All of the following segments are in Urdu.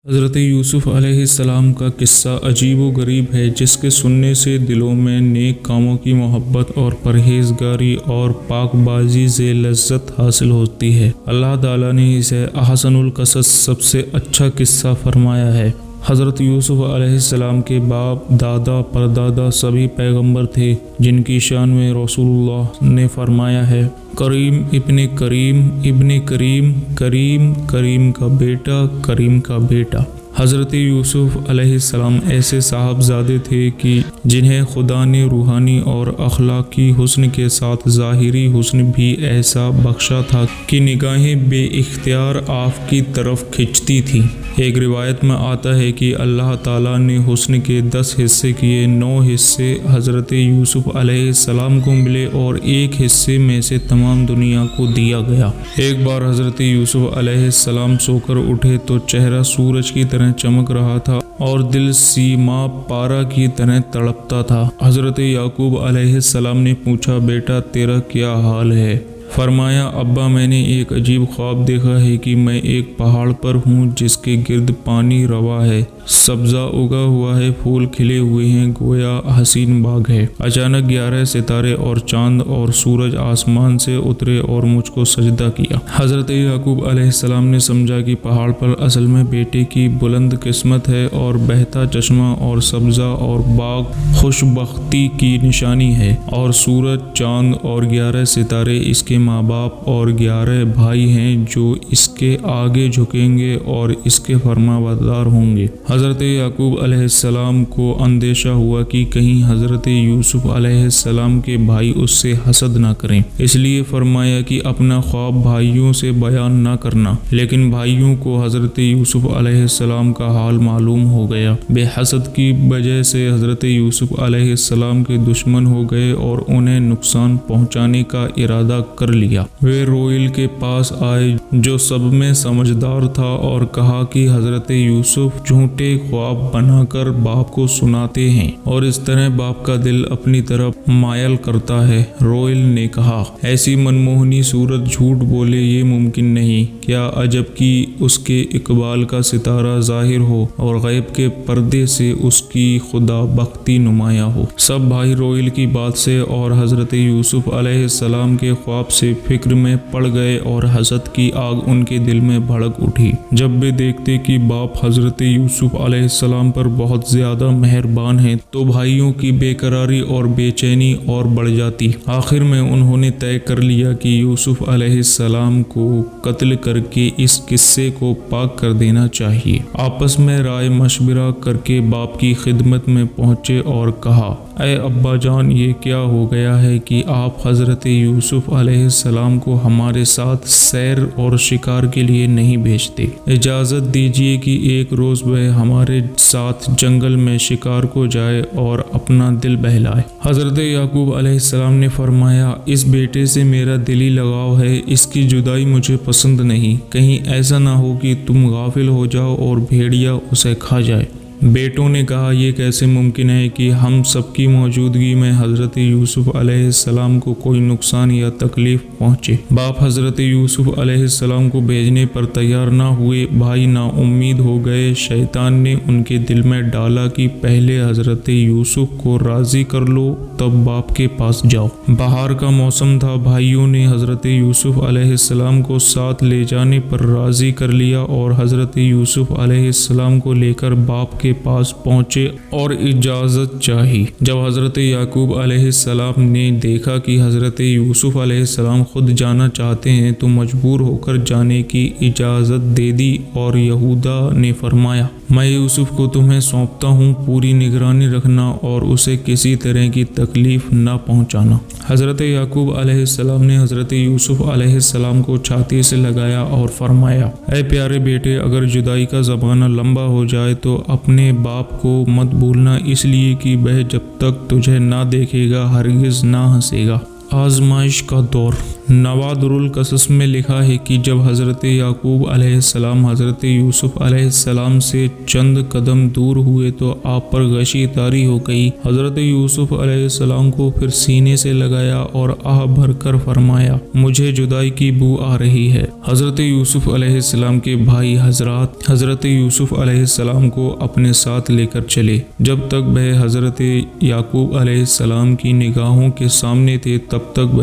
حضرت یوسف علیہ السلام کا قصہ عجیب و غریب ہے، جس کے سننے سے دلوں میں نیک کاموں کی محبت اور پرہیزگاری اور پاک بازی سے لذت حاصل ہوتی ہے۔ اللہ تعالیٰ نے اسے احسن القصص سب سے اچھا قصہ فرمایا ہے۔ حضرت یوسف علیہ السلام کے باپ، دادا، پردادا سبھی پیغمبر تھے، جن کی شان میں رسول اللہ نے فرمایا ہے: کریم ابن کریم ابن کریم، کریم کریم کا بیٹا، کریم کا بیٹا۔ حضرت یوسف علیہ السلام ایسے صاحبزادے تھے کہ جنہیں خدا نے روحانی اور اخلاقی حسن کے ساتھ ظاہری حسن بھی ایسا بخشا تھا کہ نگاہیں بے اختیار آپ کی طرف کھنچتی تھیں۔ ایک روایت میں آتا ہے کہ اللہ تعالیٰ نے حسن کے 10 حصے کیے، 9 حصے حضرت یوسف علیہ السلام کو ملے اور ایک حصے میں سے تمام دنیا کو دیا گیا۔ ایک بار حضرت یوسف علیہ السلام سو کر اٹھے تو چہرہ سورج کی طرح چمک رہا تھا اور دل سیما پارا کی طرح تڑپتا تھا۔ حضرت یعقوب علیہ السلام نے پوچھا: بیٹا تیرا کیا حال ہے؟ فرمایا: ابا میں نے ایک عجیب خواب دیکھا ہے کہ میں ایک پہاڑ پر ہوں جس کے گرد پانی روا ہے، سبزہ اگا ہوا ہے، پھول کھلے ہوئے ہیں، گویا حسین باغ ہے۔ اچانک 11 ستارے اور چاند اور سورج آسمان سے اترے اور مجھ کو سجدہ کیا۔ حضرت یعقوب علیہ السلام نے سمجھا کہ پہاڑ پر اصل میں بیٹے کی بلند قسمت ہے اور بہتا چشمہ اور سبزہ اور باغ خوش بختی کی نشانی ہے، اور سورج، چاند اور 11 ستارے اس کے ماں باپ اور 11 بھائی ہیں جو اس کے آگے جھکیں گے اور اس کے فرما بردار ہوں گے۔ حضرت یعقوب علیہ السلام کو اندیشہ ہوا کہ کہیں حضرت یوسف علیہ السلام کے بھائی اس سے حسد نہ کریں، اس لیے فرمایا کہ اپنا خواب بھائیوں سے بیان نہ کرنا۔ لیکن بھائیوں کو حضرت یوسف علیہ السلام کا حال معلوم ہو گیا۔ بے حسد کی وجہ سے حضرت یوسف علیہ السلام کے دشمن ہو گئے اور انہیں نقصان پہنچانے کا ارادہ کر لیا۔ وہ روئل کے پاس آئے جو سب میں سمجھدار تھا اور کہا کہ حضرت یوسف جھوٹے خواب بنا کر باپ کو سناتے ہیں اور اس طرح باپ کا دل اپنی طرف مائل کرتا ہے۔ روئل نے کہا: ایسی منموہنی صورت جھوٹ بولے یہ ممکن نہیں، کیا عجب کہ اس کے اقبال کا ستارہ ظاہر ہو اور غیب کے پردے سے اس کی خدا بختی نمایاں ہو۔ سب بھائی روئل کی بات سے اور حضرت یوسف علیہ السلام کے خواب سے فکر میں پڑ گئے اور حسد کی آگ ان کے دل میں بھڑک اٹھی۔ جب بھی دیکھتے کہ باپ حضرت یوسف علیہ السلام پر بہت زیادہ مہربان ہیں تو بھائیوں کی بے قراری اور بے چینی اور بڑھ جاتی۔ آخر میں انہوں نے طے کر لیا کہ یوسف علیہ السلام کو قتل کر کے اس قصے کو پاک کر دینا چاہیے۔ آپس میں رائے مشورہ کر کے باپ کی خدمت میں پہنچے اور کہا: اے ابا جان، یہ کیا ہو گیا ہے کہ آپ حضرت یوسف علیہ السلام کو ہمارے ساتھ سیر اور شکار کے لیے نہیں بھیجتے؟ اجازت دیجیے کہ ایک روز وہ ہمارے ساتھ جنگل میں شکار کو جائے اور اپنا دل بہلائے۔ حضرت یعقوب علیہ السلام نے فرمایا: اس بیٹے سے میرا دلی لگاؤ ہے، اس کی جدائی مجھے پسند نہیں، کہیں ایسا نہ ہو کہ تم غافل ہو جاؤ اور بھیڑیا اسے کھا جائے۔ بیٹوں نے کہا: یہ کیسے ممکن ہے کہ ہم سب کی موجودگی میں حضرت یوسف علیہ السلام کو کوئی نقصان یا تکلیف پہنچے؟ باپ حضرت یوسف علیہ السلام کو بھیجنے پر تیار نہ ہوئے، بھائی نا امید ہو گئے۔ شیطان نے ان کے دل میں ڈالا کہ پہلے حضرت یوسف کو راضی کر لو تب باپ کے پاس جاؤ۔ بہار کا موسم تھا، بھائیوں نے حضرت یوسف علیہ السلام کو ساتھ لے جانے پر راضی کر لیا اور حضرت یوسف علیہ السلام کو لے کر باپ کے پاس پہنچے اور اجازت چاہی۔ جب حضرت یعقوب علیہ السلام نے دیکھا کہ حضرت یوسف علیہ السلام خود جانا چاہتے ہیں تو مجبور ہو کر جانے کی اجازت دے دی، اور یہودا نے فرمایا: میں یوسف کو تمہیں سونپتا ہوں، پوری نگرانی رکھنا اور اسے کسی طرح کی تکلیف نہ پہنچانا۔ حضرت یعقوب علیہ السلام نے حضرت یوسف علیہ السلام کو چھاتی سے لگایا اور فرمایا: اے پیارے بیٹے، اگر جدائی کا زمانہ لمبا ہو جائے تو اپنے باپ کو مت بھولنا، اس لیے کہ وہ جب تک تجھے نہ دیکھے گا ہرگز نہ ہنسے گا۔ آزمائش کا دور۔ نوادر القصص میں لکھا ہے کہ جب حضرت یعقوب علیہ السلام حضرت یوسف علیہ السلام سے چند قدم دور ہوئے تو آپ پر غشی طاری ہو گئی۔ حضرت یوسف علیہ السلام کو پھر سینے سے لگایا اور آہ بھر کر فرمایا، مجھے جدائی کی بو آ رہی ہے۔ حضرت یوسف علیہ السلام کے بھائی حضرات حضرت یوسف علیہ السلام کو اپنے ساتھ لے کر چلے۔ جب تک وہ حضرت یعقوب علیہ السلام کی نگاہوں کے سامنے تھے تب تک وہ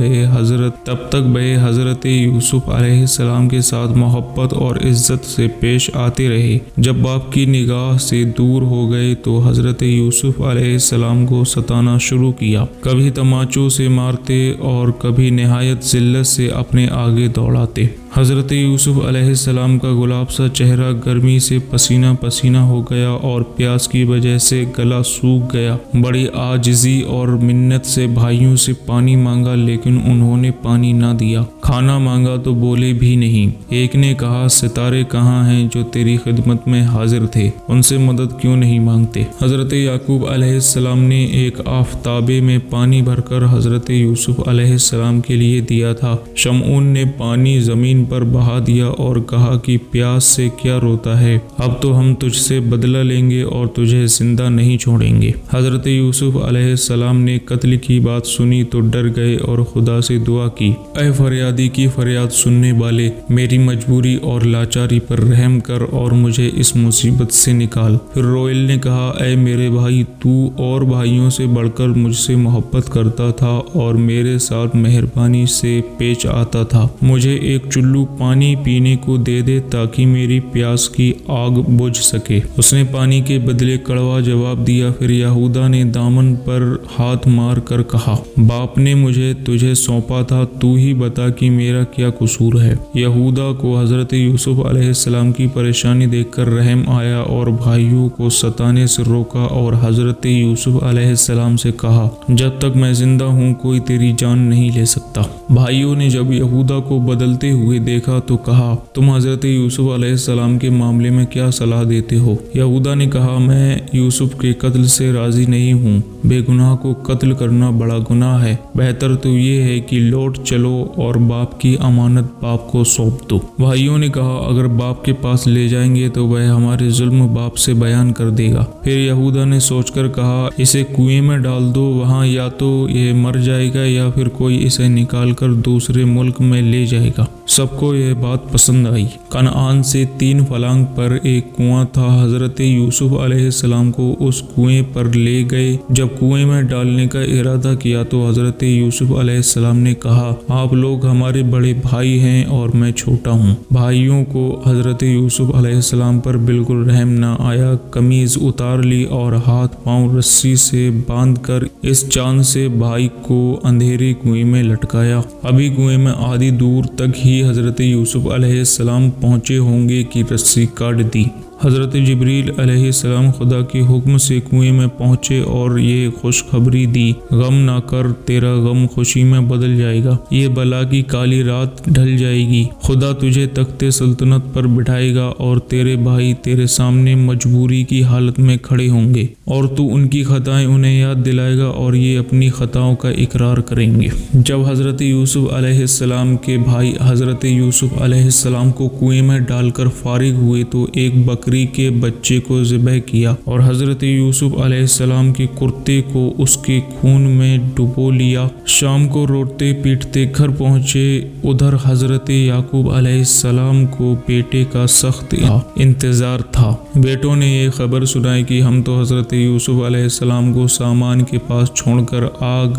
حضرت یوسف علیہ السلام کے ساتھ محبت اور عزت سے پیش آتے رہے۔ جب باپ کی نگاہ سے دور ہو گئے تو حضرت یوسف علیہ السلام کو ستانا شروع کیا، کبھی تماچوں سے مارتے اور کبھی نہایت ذلت سے اپنے آگے دوڑاتے۔ حضرت یوسف علیہ السلام کا گلاب سا چہرہ گرمی سے پسینہ پسینہ ہو گیا اور پیاس کی وجہ سے گلا سوکھ گیا۔ بڑی عاجزی اور منت سے بھائیوں سے پانی مانگا لیکن انہوں نے پانی نہ دیا۔ کھانا مانگا تو بولے بھی نہیں۔ ایک نے کہا، ستارے کہاں ہیں جو تیری خدمت میں حاضر تھے، ان سے مدد کیوں نہیں مانگتے؟ حضرت یعقوب علیہ السلام نے ایک آفتابے میں پانی بھر کر حضرت یوسف علیہ السلام کے لیے دیا تھا۔ شمعون نے پانی زمین پر بہا دیا اور کہا کہ پیاس سے کیا روتا ہے، اب تو ہم تجھ سے بدلہ لیں گے اور تجھے زندہ نہیں چھوڑیں گے۔ حضرت یوسف علیہ السلام نے قتل کی بات سنی تو ڈر گئے اور خدا سے دعا کی، اے فریادی کی فریاد سننے والے، میری مجبوری اور لاچاری پر رحم کر اور مجھے اس مصیبت سے نکال۔ پھر روئل نے کہا، اے میرے بھائی، تو اور بھائیوں سے بڑھ کر مجھ سے محبت کرتا تھا اور میرے ساتھ مہربانی سے پیش آتا تھا، مجھے ایک چلو پانی پینے کو دے دے تاکہ میری پیاس کی آگ بجھ سکے۔ اس نے پانی کے بدلے کڑوا جواب دیا۔ پھر یہودا نے دامن پر ہاتھ مار کر کہا، باپ نے مجھے تجھے سونپا تھا، تو ہی بتا کہ میرا کیا قصور ہے۔ یہودا کو حضرت یوسف علیہ السلام کی پریشانی دیکھ کر رحم آیا اور بھائیوں کو ستانے سے روکا اور حضرت یوسف علیہ السلام سے کہا، جب تک میں زندہ ہوں کوئی تیری جان نہیں لے سکتا۔ بھائیوں نے جب یہودا کو بدلتے ہوئے دیکھا تو کہا، تم حضرت یوسف علیہ السلام کے معاملے میں کیا صلاح دیتے ہو؟ یہودا نے کہا، میں یوسف کے قتل سے راضی نہیں ہوں، بے گناہ کو قتل کرنا بڑا گناہ ہے، بہتر تو یہ ہے کہ لوٹ چلو اور باپ کی امانت باپ کو سونپ دو۔ بھائیوں نے کہا، اگر باپ کے پاس لے جائیں گے تو وہ ہمارے ظلم باپ سے بیان کر دے گا۔ پھر یہودا نے سوچ کر کہا، اسے کنویں میں ڈال دو، وہاں یا تو یہ مر جائے گا یا پھر کوئی اسے نکال کر دوسرے ملک میں لے جائے گا۔ سب کو یہ بات پسند آئی۔ کنعان سے 3 فلانگ پر ایک کنواں تھا۔ حضرت یوسف علیہ السلام کو اس کنویں پر لے گئے۔ جب کنویں میں ڈالنے کا ارادہ کیا تو حضرت یوسف علیہ السلام نے کہا، آپ لوگ ہمارے بڑے بھائی ہیں اور میں چھوٹا ہوں۔ بھائیوں کو حضرت یوسف علیہ السلام پر بالکل رحم نہ آیا۔ قمیض اتار لی اور ہاتھ پاؤں رسی سے باندھ کر اس چاند سے بھائی کو اندھیرے کنویں میں لٹکایا۔ ابھی کنویں میں آدھی دور تک ہی حضرت یوسف علیہ السلام پہنچے ہوں گے کہ رسی کاٹ دی۔ حضرت جبریل علیہ السلام خدا کے حکم سے کنویں میں پہنچے اور یہ خوشخبری دی، غم نہ کر، تیرا غم خوشی میں بدل جائے گا، یہ بلا کی کالی رات ڈھل جائے گی، خدا تجھے تخت سلطنت پر بٹھائے گا اور تیرے بھائی تیرے سامنے مجبوری کی حالت میں کھڑے ہوں گے اور تو ان کی خطائیں انہیں یاد دلائے گا اور یہ اپنی خطاؤں کا اقرار کریں گے۔ جب حضرت یوسف علیہ السلام کے بھائی حضرت یوسف علیہ السلام کو کنویں میں ڈال کر فارغ ہوئے تو ایک بکری کے بچے کو ذبح کیا اور حضرت یوسف علیہ السلام کے کرتے کو اس کے خون میں ڈبو لیا۔ شام کو روٹتے پیٹتے گھر پہنچے۔ ادھر حضرت یعقوب علیہ السلام کو بیٹے کا سخت انتظار تھا۔ بیٹوں نے یہ خبر سنائی کہ ہم تو حضرت یوسف علیہ السلام کو سامان کے پاس چھوڑ کر آگے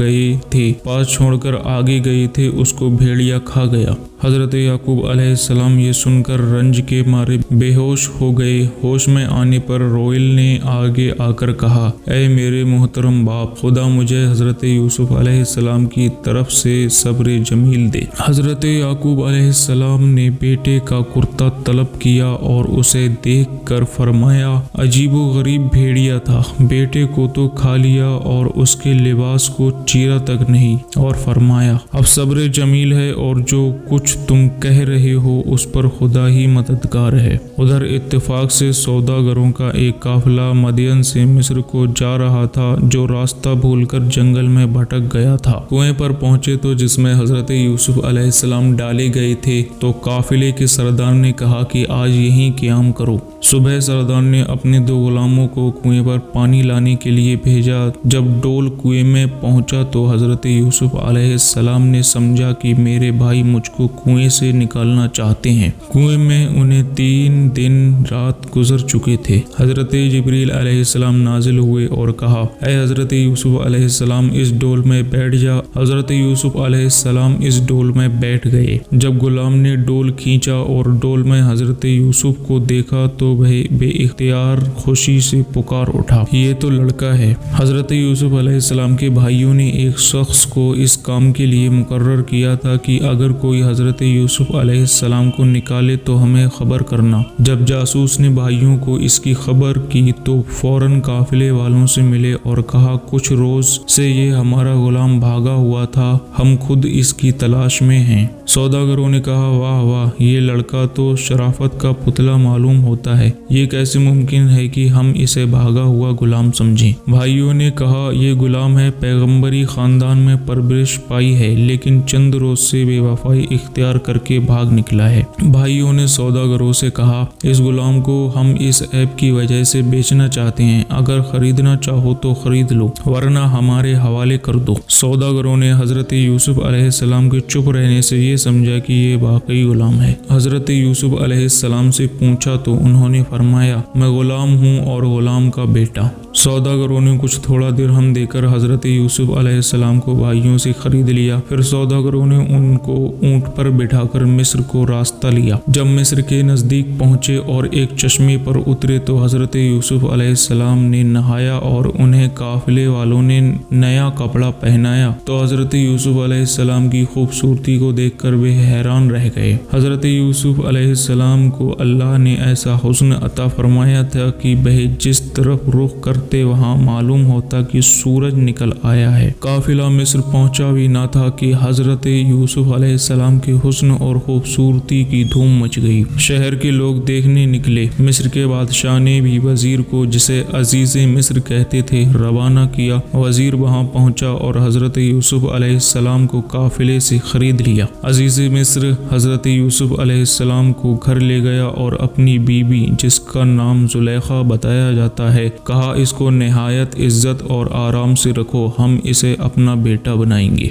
گئے تھے، اس کو بھیڑیا کھا گیا۔ حضرت یعقوب علیہ السلام یہ سن کر رنج کے مارے بے ہوش ہو گئے۔ ہوش میں آنے پر روئل نے آگے آ کر کہا، اے میرے محترم باپ، خدا مجھے حضرت یوسف علیہ السلام کی طرف سے صبر جمیل دے۔ حضرت یعقوب علیہ السلام نے بیٹے کا کرتا طلب کیا اور اسے دیکھ کر فرمایا، عجیب و غریب بھیڑیا تھا، بیٹے کو تو کھا لیا اور اس کے لباس کو چیرا تک نہیں، اور فرمایا، اب صبر جمیل ہے اور جو کچھ کچھ تم کہہ رہے ہو اس پر خدا ہی مددگار ہے۔ ادھر اتفاق سے سوداگروں کا ایک قافلہ مدین سے مصر کو جا رہا تھا جو راستہ بھول کر جنگل میں بھٹک گیا تھا۔ کنویں پر پہنچے تو جس میں حضرت یوسف علیہ السلام ڈالے گئے تھے تو قافلے کے سردار نے کہا کہ آج یہیں قیام کرو۔ صبح سردار نے اپنے 2 غلاموں کو کنویں پر پانی لانے کے لیے بھیجا۔ جب ڈول کنویں میں پہنچا تو حضرت یوسف علیہ السلام نے سمجھا کہ میرے بھائی مجھ کو کنویں سے نکالنا چاہتے ہیں۔ کنویں میں انہیں 3 دن رات گزر چکے تھے۔ حضرت جبریل علیہ السلام نازل ہوئے اور کہا، اے حضرت یوسف علیہ السلام اس ڈول میں بیٹھ جا۔ حضرت یوسف علیہ السلام اس ڈول میں بیٹھ گئے۔ جب غلام نے ڈول کھینچا اور ڈول میں حضرت یوسف کو دیکھا تو بے اختیار خوشی سے پکار اٹھا، یہ تو لڑکا ہے۔ حضرت یوسف علیہ السلام کے بھائیوں نے ایک شخص کو اس کام کے لیے مقرر کیا تھا کہ اگر کوئی حضرت یوسف علیہ السلام کو نکالے تو ہمیں خبر کرنا۔ جب جاسوس نے بھائیوں کو اس کی خبر کی تو فوراً قافلے والوں سے ملے اور کہا، کچھ روز سے یہ ہمارا غلام بھاگا ہوا تھا، ہم خود اس کی تلاش میں ہیں۔ سوداگروں نے کہا، واہ واہ، یہ لڑکا تو شرافت کا پتلا معلوم ہوتا ہے، یہ کیسے ممکن ہے کہ ہم اسے بھاگا ہوا غلام سمجھیں؟ بھائیوں نے کہا، یہ غلام ہے، پیغمبری خاندان میں پرورش پائی ہے، لیکن چند روز سے بے وفائی اختیار کر کے بھاگ نکلا ہے۔ بھائیوں نے سوداگروں سے کہا، اس غلام کو ہم اس عیب کی وجہ سے بیچنا چاہتے ہیں، اگر خریدنا چاہو تو خرید لو ورنہ ہمارے حوالے کر دو۔ سوداگروں نے حضرت یوسف علیہ السلام کے چپ رہنے سے یہ سمجھا کہ یہ واقعی غلام ہے۔ حضرت یوسف علیہ السلام سے پوچھا تو انہوں نے فرمایا، میں غلام ہوں اور غلام کا بیٹا۔ سوداگروں نے کچھ تھوڑا درہم دے کر حضرت یوسف علیہ السلام کو بھائیوں سے خرید لیا۔ پھر سوداگروں نے ان کو اونٹ پر بٹھا کر مصر کو راستہ لیا۔ جب مصر کے نزدیک پہنچے اور ایک چشمے پر اترے تو حضرت یوسف علیہ السلام نے نہایا اور انہیں قافلے والوں نے نیا کپڑا پہنایا تو حضرت یوسف علیہ السلام کی خوبصورتی کو دیکھ کر وہ حیران رہ گئے۔ حضرت یوسف علیہ السلام کو اللہ نے ایسا حسن عطا فرمایا تھا کہ وہ جس طرف رخ کرتے وہاں معلوم ہوتا کہ سورج نکل آیا ہے۔ قافلہ مصر پہنچا بھی نہ تھا کہ حضرت یوسف علیہ السلام کے حسن اور خوبصورتی کی دھوم مچ گئی۔ شہر کے لوگ دیکھنے نکلے۔ مصر کے بادشاہ نے بھی وزیر کو، جسے عزیز مصر کہتے تھے، روانہ کیا۔ وزیر وہاں پہنچا اور حضرت یوسف علیہ السلام کو قافلے سے خرید لیا۔ عزیز مصر حضرت یوسف علیہ السلام کو گھر لے گیا اور اپنی بیوی جس کا نام زلیخا بتایا جاتا ہے کہا، اس کو نہایت عزت اور آرام سے رکھو، ہم اسے اپنا بیٹا بنائیں گے۔